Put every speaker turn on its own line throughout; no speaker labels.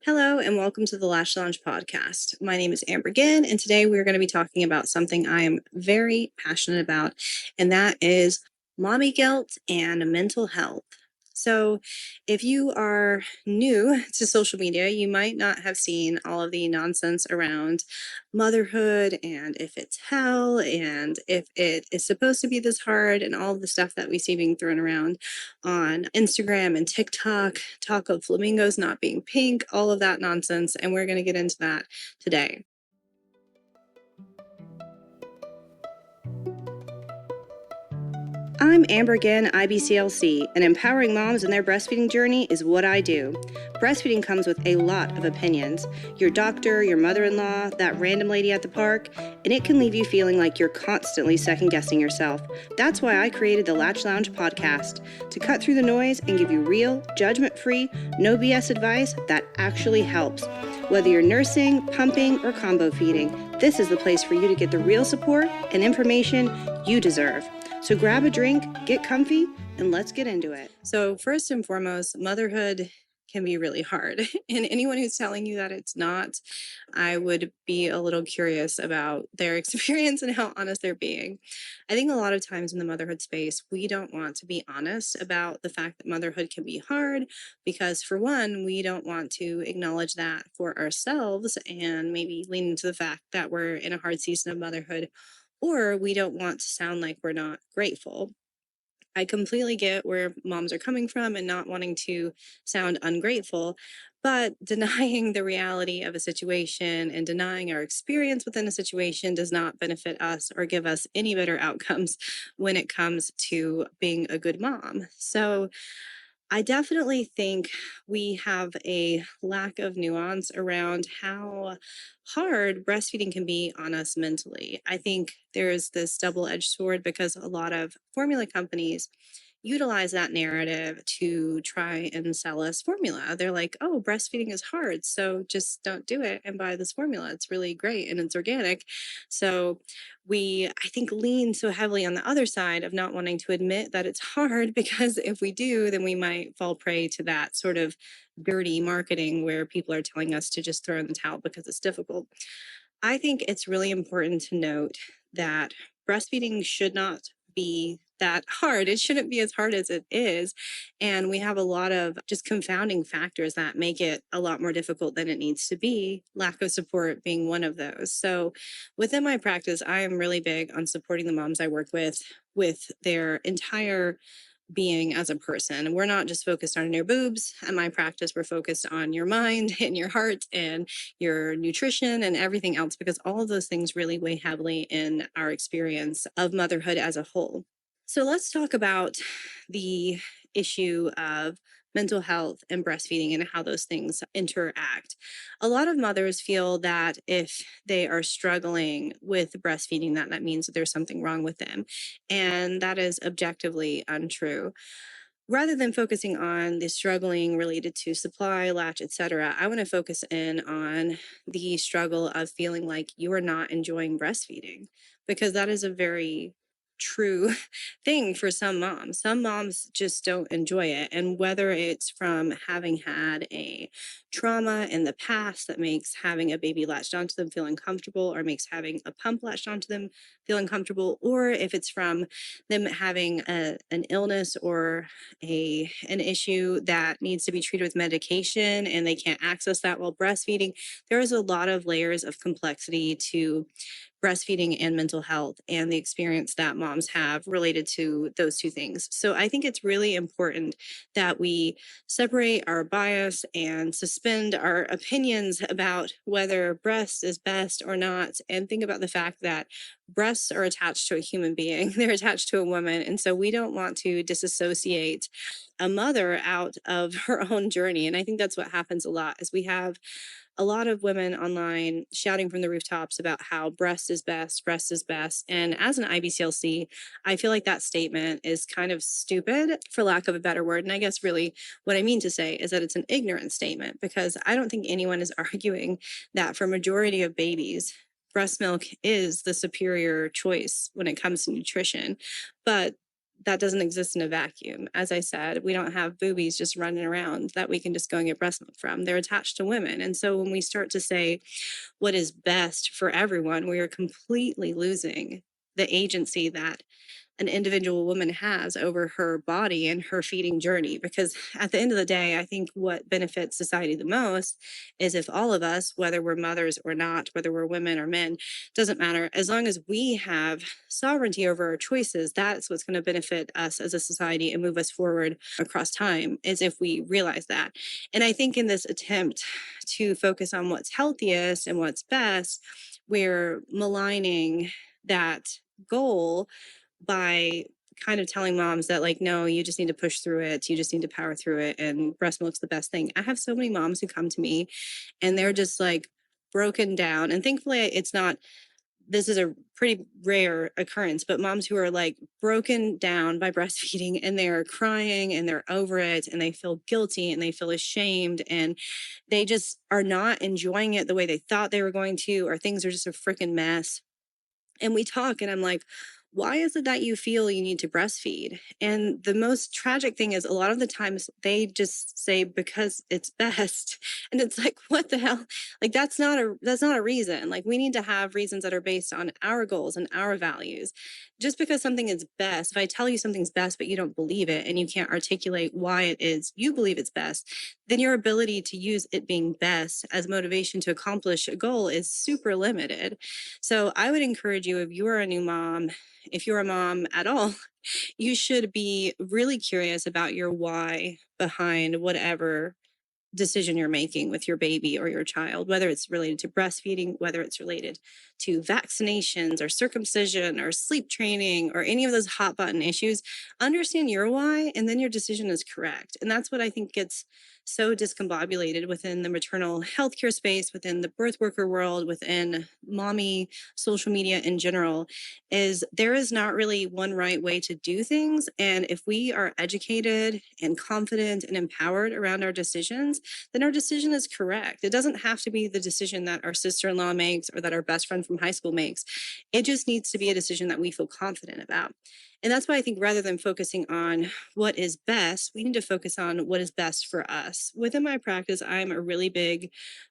Hello, and welcome to the Latch Lounge podcast. My name is Amber Ginn, and today we're going to be talking about something I am very passionate about, and that is mommy guilt and mental health. So, if you are new to social media, you might not have seen all of the nonsense around motherhood and if it's hell and if it is supposed to be this hard and all of the stuff that we see being thrown around on Instagram and TikTok, talk of flamingos not being pink, all of that nonsense. And we're going to get into that today. I'm Amber Ginn, IBCLC, and empowering moms in their breastfeeding journey is what I do. Breastfeeding comes with a lot of opinions. Your doctor, your mother-in-law, that random lady at the park, and it can leave you feeling like you're constantly second-guessing yourself. That's why I created the Latch Lounge podcast, to cut through the noise and give you real, judgment-free, no BS advice that actually helps. Whether you're nursing, pumping, or combo feeding, this is the place for you to get the real support and information you deserve. So grab a drink, get comfy, and let's get into it. So first and foremost, motherhood can be really hard. And anyone who's telling you that it's not, I would be a little curious about their experience and how honest they're being. I think a lot of times in the motherhood space, we don't want to be honest about the fact that motherhood can be hard because, for one, we don't want to acknowledge that for ourselves and maybe lean into the fact that we're in a hard season of motherhood, or we don't want to sound like we're not grateful. I completely get where moms are coming from and not wanting to sound ungrateful, but denying the reality of a situation and denying our experience within a situation does not benefit us or give us any better outcomes when it comes to being a good mom. So, I definitely think we have a lack of nuance around how hard breastfeeding can be on us mentally. I think there's this double edged sword because a lot of formula companies utilize that narrative to try and sell us formula. They're like, oh, breastfeeding is hard, so just don't do it and buy this formula. It's really great and it's organic. So I think, lean so heavily on the other side of not wanting to admit that it's hard because if we do, then we might fall prey to that sort of dirty marketing where people are telling us to just throw in the towel because it's difficult. I think it's really important to note that breastfeeding should not be that hard. It shouldn't be as hard as it is. And we have a lot of just confounding factors that make it a lot more difficult than it needs to be, lack of support being one of those. So within my practice, I am really big on supporting the moms I work with their entire being as a person. We're not just focused on your boobs. At my practice, we're focused on your mind and your heart and your nutrition and everything else, because all of those things really weigh heavily in our experience of motherhood as a whole. So let's talk about the issue of mental health and breastfeeding and how those things interact. A lot of mothers feel that if they are struggling with breastfeeding, that means that there's something wrong with them. And that is objectively untrue. Rather than focusing on the struggling related to supply, latch, etc., I want to focus in on the struggle of feeling like you are not enjoying breastfeeding, because that is a very true thing for some moms. Some moms just don't enjoy it. And whether it's from having had a trauma in the past that makes having a baby latched onto them feel uncomfortable, or makes having a pump latched onto them feel uncomfortable, or if it's from them having an illness or an issue that needs to be treated with medication and they can't access that while breastfeeding. There is a lot of layers of complexity to breastfeeding and mental health and the experience that moms have related to those two things. So I think it's really important that we separate our bias and suspend our opinions about whether breast is best or not, and think about the fact that breasts are attached to a human being. They're attached to a woman. And so we don't want to disassociate a mother out of her own journey. And I think that's what happens a lot, is we have a lot of women online shouting from the rooftops about how breast is best, breast is best. And as an IBCLC, I feel like that statement is kind of stupid, for lack of a better word. And I guess really what I mean to say is that it's an ignorant statement, because I don't think anyone is arguing that for a majority of babies, breast milk is the superior choice when it comes to nutrition. But
that doesn't exist in a vacuum. As I said, we don't have boobies just running around that we can just go and get breast milk from. They're attached to women. And so when we start to say what is best for everyone, we are completely losing the agency that an individual woman has over her body and her feeding journey. Because at the end of the day, I think what benefits society the most is if all of us, whether we're mothers or not, whether we're women or men, doesn't matter, as long as we have sovereignty over our choices, that's what's going to benefit us as a society and move us forward across time, is if we realize that. And I think in this attempt to focus on what's healthiest and what's best, we're maligning that goal by kind of telling moms that, like, no, you just need to push through it, you just need to power through it, and breast milk's the best thing. I have so many moms who come to me and they're just like broken down, and thankfully it's not, this is a pretty rare occurrence, but moms who are like broken down by breastfeeding and they're crying and they're over it and they feel guilty and they feel ashamed and they just are not enjoying it the way they thought they were going to, or things are just a freaking mess. And we talk, and I'm like, why is it that you feel you need to breastfeed? And the most tragic thing is, a lot of the times they just say because it's best. And it's like, what the hell? Like, that's not a reason. Like, we need to have reasons that are based on our goals and our values. Just because something is best, if I tell you something's best but you don't believe it and you can't articulate why it is you believe it's best, then your ability to use it being best as motivation to accomplish a goal is super limited. So I would encourage you, if you're a new mom, if you're a mom at all, you should be really curious about your why behind whatever decision you're making with your baby or your child, whether it's related to breastfeeding, whether it's related to vaccinations or circumcision or sleep training or any of those hot button issues. Understand your why, and then your decision is correct. And that's what I think gets so discombobulated within the maternal healthcare space, within the birth worker world, within mommy social media in general, is there is not really one right way to do things. And if we are educated and confident and empowered around our decisions, then our decision is correct. It doesn't have to be the decision that our sister-in-law makes or that our best friend from high school makes. It just needs to be a decision that we feel confident about. And that's why I think, rather than focusing on what is best, we need to focus on what is best for us. Within my practice, I'm a really big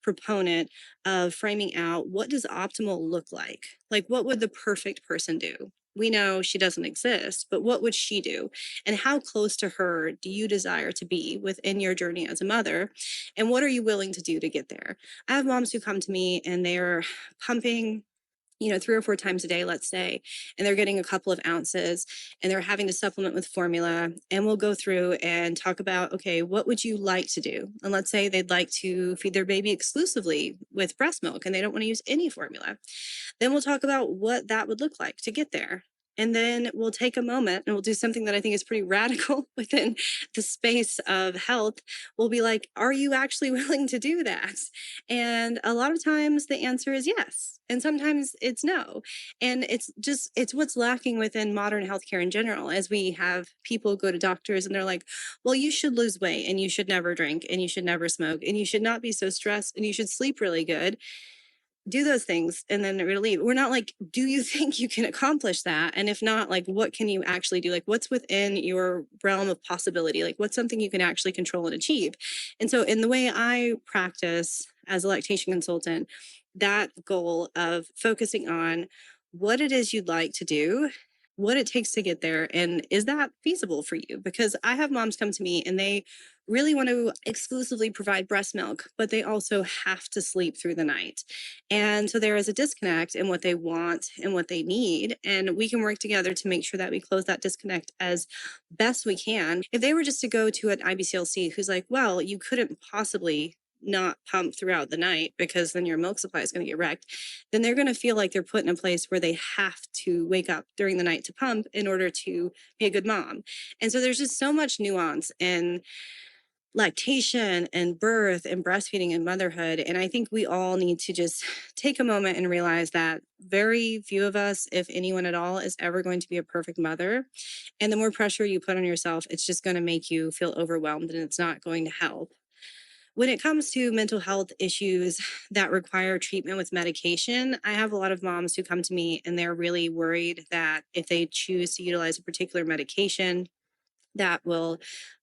proponent of framing out, what does optimal look like? Like, what would the perfect person do? We know she doesn't exist, but what would she do? And how close to her do you desire to be within your journey as a mother? And what are you willing to do to get there? I have moms who come to me and they're pumping, 3 or 4 times a day, let's say, and they're getting a couple of ounces and they're having to supplement with formula. And we'll go through and talk about, okay, what would you like to do? And let's say they'd like to feed their baby exclusively with breast milk and they don't want to use any formula. Then we'll talk about what that would look like to get there. And then we'll take a moment and we'll do something that I think is pretty radical within the space of health. We'll be like, are you actually willing to do that? And a lot of times the answer is yes. And sometimes it's no. And it's what's lacking within modern healthcare in general, as we have people go to doctors and they're like, well, you should lose weight and you should never drink and you should never smoke and you should not be so stressed and you should sleep really good. Do those things and then relieve. We're not like, do you think you can accomplish that? And if not, like, what can you actually do? Like, what's within your realm of possibility? Like, what's something you can actually control and achieve? And so, in the way I practice as a lactation consultant, that goal of focusing on what it is you'd like to do, what it takes to get there, and is that feasible for you? Because I have moms come to me and they really want to exclusively provide breast milk, but they also have to sleep through the night. And so there is a disconnect in what they want and what they need. And we can work together to make sure that we close that disconnect as best we can. If they were just to go to an IBCLC who's like, well, you couldn't possibly not pump throughout the night because then your milk supply is going to get wrecked, then they're going to feel like they're put in a place where they have to wake up during the night to pump in order to be a good mom. And so there's just so much nuance in lactation and birth and breastfeeding and motherhood. And I think we all need to just take a moment and realize that very few of us, if anyone at all, is ever going to be a perfect mother. And the more pressure you put on yourself, it's just going to make you feel overwhelmed and it's not going to help. When it comes to mental health issues that require treatment with medication, I have a lot of moms who come to me and they're really worried that if they choose to utilize a particular medication that will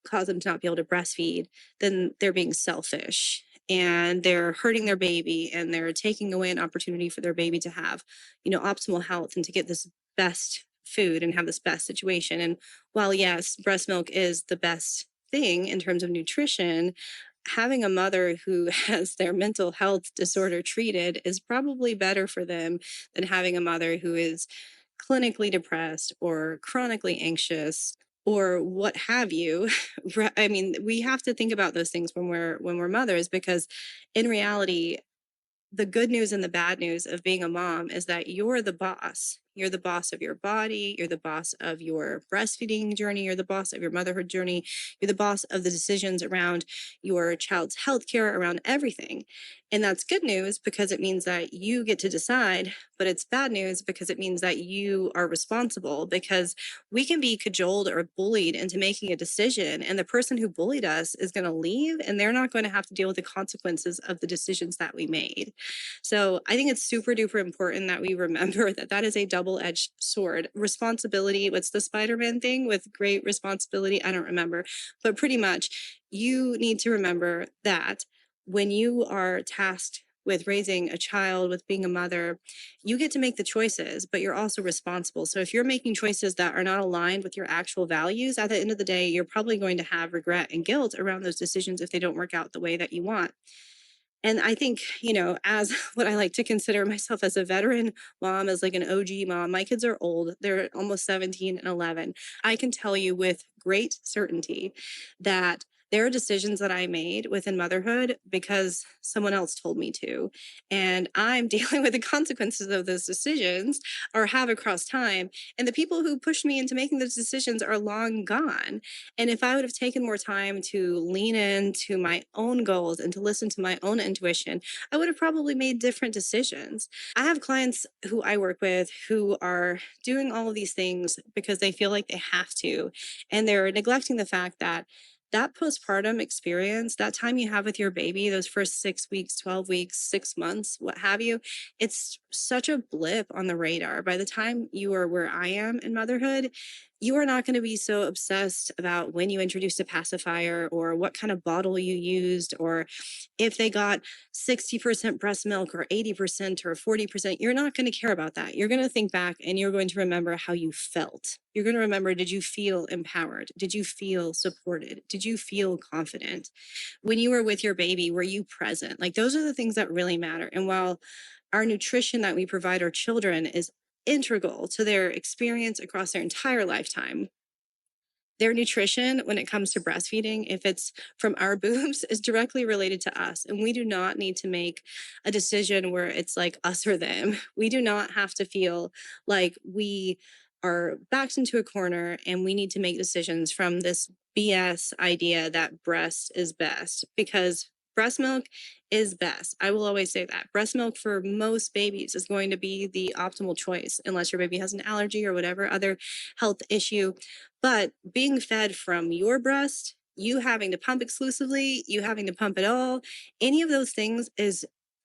cause them to not be able to breastfeed, then they're being selfish and they're hurting their baby and they're taking away an opportunity for their baby to have, optimal health and to get this best food and have this best situation. And while yes, breast milk is the best thing in terms of nutrition, having a mother who has their mental health disorder treated is probably better for them than having a mother who is clinically depressed or chronically anxious or what have you. I mean, we have to think about those things when we're mothers, because in reality, the good news and the bad news of being a mom is that you're the boss. You're the boss of your body. You're the boss of your breastfeeding journey. You're the boss of your motherhood journey. You're the boss of the decisions around your child's healthcare, around everything. And that's good news because it means that you get to decide, but it's bad news because it means that you are responsible, because we can be cajoled or bullied into making a decision. And the person who bullied us is going to leave and they're not going to have to deal with the consequences of the decisions that we made. So I think it's super duper important that we remember that that is a double-edged sword. Responsibility, what's the Spider-Man thing with great responsibility? I don't remember, but pretty much you need to remember that when you are tasked with raising a child, with being a mother, you get to make the choices, but you're also responsible. So if you're making choices that are not aligned with your actual values, at the end of the day, you're probably going to have regret and guilt around those decisions if they don't work out the way that you want. And I think, as what I like to consider myself as a veteran mom, as like an OG mom, my kids are old. They're almost 17 and 11. I can tell you with great certainty that there are decisions that I made within motherhood because someone else told me to. And I'm dealing with the consequences of those decisions or have across time. And the people who pushed me into making those decisions are long gone. And if I would have taken more time to lean into my own goals and to listen to my own intuition, I would have probably made different decisions. I have clients who I work with who are doing all of these things because they feel like they have to. And they're neglecting the fact that that postpartum experience, that time you have with your baby, those first 6 weeks, 12 weeks, 6 months, what have you, it's such a blip on the radar. By the time you are where I am in motherhood, you are not going to be so obsessed about when you introduced a pacifier or what kind of bottle you used or if they got 60% breast milk or 80% or 40%. You're not going to care about that. You're going to think back and you're going to remember how you felt. You're going to remember, did you feel empowered? Did you feel supported? Did you feel confident? When you were with your baby, were you present? Like those are the things that really matter. And while our nutrition that we provide our children is integral to their experience across their entire lifetime, their nutrition when it comes to breastfeeding, if it's from our boobs, is directly related to us. And we do not need to make a decision where it's like us or them. We do not have to feel like we are backed into a corner and we need to make decisions from this BS idea that breast is best, because breast milk is best. I will always say that. Breast milk for most babies is going to be the optimal choice, unless your baby has an allergy or whatever other health issue. But being fed from your breast, you having to pump exclusively, you having to pump at all, any of those things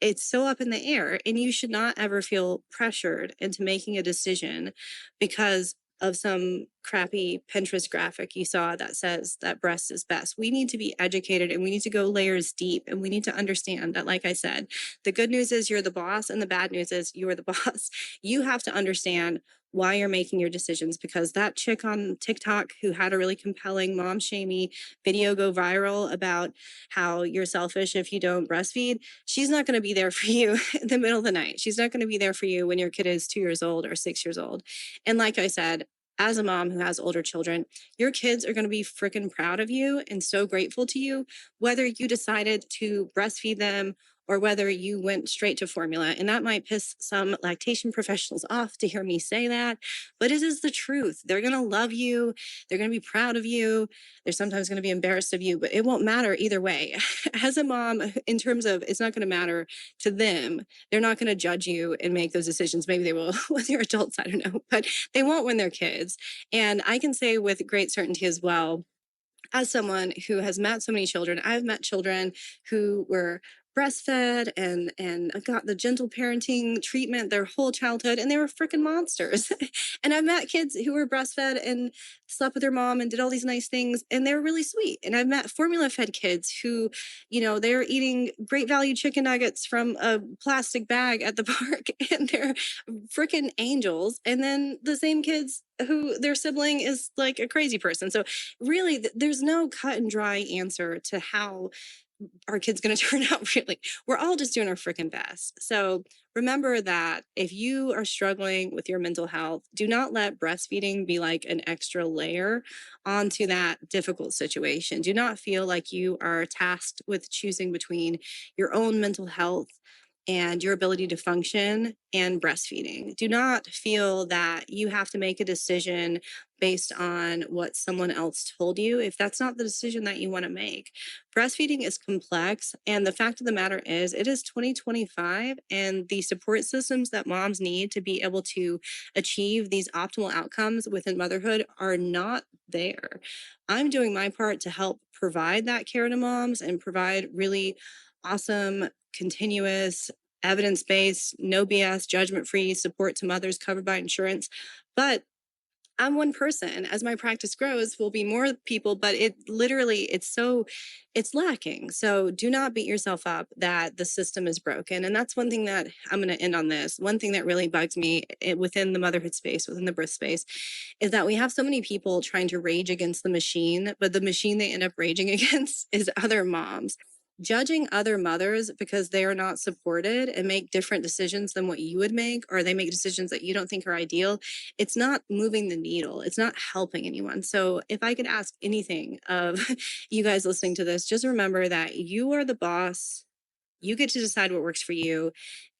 it's so up in the air, and you should not ever feel pressured into making a decision because of some crappy Pinterest graphic you saw that says that breast is best. We need to be educated and we need to go layers deep, and we need to understand that, like I said, the good news is you're the boss and the bad news is you're the boss. You have to understand why you're making your decisions, because that chick on TikTok who had a really compelling mom shamey video go viral about how you're selfish if you don't breastfeed, she's not going to be there for you in the middle of the night. She's not going to be there for you when your kid is 2 years old or 6 years old. And like I said, as a mom who has older children, your kids are going to be freaking proud of you and so grateful to you, whether you decided to breastfeed them or whether you went straight to formula. And that might piss some lactation professionals off to hear me say that, but it is the truth. They're going to love you. They're going to be proud of you. They're sometimes going to be embarrassed of you, but it won't matter either way. As a mom, in terms of it's not going to matter to them. They're not going to judge you and make those decisions. Maybe they will when they're adults. I don't know, but they won't when they're kids. And I can say with great certainty as well as someone who has met so many children, I've met children who were breastfed and got the gentle parenting treatment their whole childhood, and they were freaking monsters. And I've met kids who were breastfed and slept with their mom and did all these nice things, and they're really sweet. And I've met formula fed kids who, they're eating great value chicken nuggets from a plastic bag at the park, and they're freaking angels. And then the same kids who their sibling is like a crazy person. So really, there's no cut and dry answer to how our kid's going to turn out. Really, we're all just doing our freaking best. So remember that if you are struggling with your mental health, do not let breastfeeding be like an extra layer onto that difficult situation. Do not feel like you are tasked with choosing between your own mental health and your ability to function and breastfeeding. Do not feel that you have to make a decision based on what someone else told you if that's not the decision that you want to make. Breastfeeding is complex, and the fact of the matter is it is 2025, and the support systems that moms need to be able to achieve these optimal outcomes within motherhood are not there. I'm doing my part to help provide that care to moms and provide really awesome, continuous, evidence-based, no BS, judgment-free support to mothers covered by insurance. But I'm one person. As my practice grows, will be more people, but it's lacking. So do not beat yourself up that the system is broken. And that's one thing that I'm going to end on this. One thing that really bugs me within the motherhood space, within the birth space, is that we have so many people trying to rage against the machine, but the machine they end up raging against is other moms. Judging other mothers because they are not supported and make different decisions than what you would make, or they make decisions that you don't think are ideal, it's not moving the needle. It's not helping anyone. So if I could ask anything of you guys listening to this, just remember that you are the boss. You get to decide what works for you.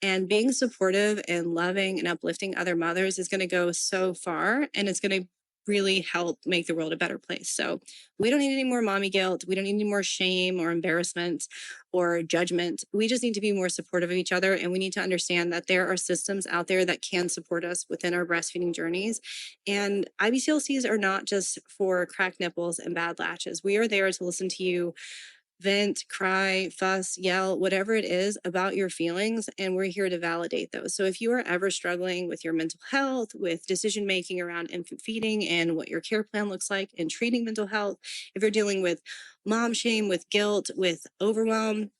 And being supportive and loving and uplifting other mothers is going to go so far, and it's going to really help make the world a better place. So we don't need any more mommy guilt. We don't need any more shame or embarrassment or judgment. We just need to be more supportive of each other. And we need to understand that there are systems out there that can support us within our breastfeeding journeys. And IBCLCs are not just for cracked nipples and bad latches. We are there to listen to you vent, cry, fuss, yell, whatever it is about your feelings. And we're here to validate those. So if you are ever struggling with your mental health, with decision making around infant feeding and what your care plan looks like in treating mental health, if you're dealing with mom shame, with guilt, with overwhelm,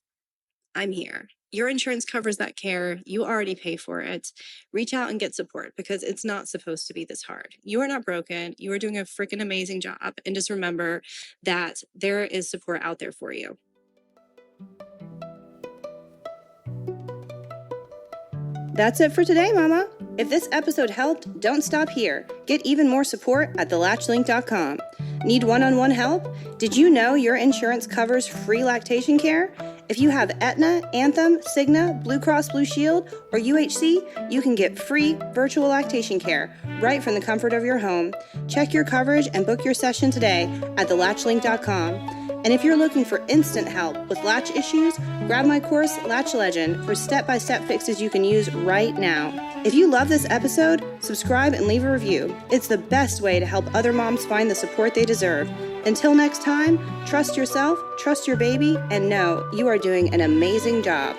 I'm here. Your insurance covers that care. You already pay for it. Reach out and get support because it's not supposed to be this hard. You are not broken. You are doing a freaking amazing job. And just remember that there is support out there for you.
That's it for today, Mama. If this episode helped, don't stop here. Get even more support at thelatchlink.com. Need one-on-one help? Did you know your insurance covers free lactation care? If you have Aetna, Anthem, Cigna, Blue Cross Blue Shield, or UHC, you can get free virtual lactation care right from the comfort of your home. Check your coverage and book your session today at thelatchlink.com. And if you're looking for instant help with latch issues, grab my course, Latch Legend, for step-by-step fixes you can use right now. If you love this episode, subscribe and leave a review. It's the best way to help other moms find the support they deserve. Until next time, trust yourself, trust your baby, and know you are doing an amazing job.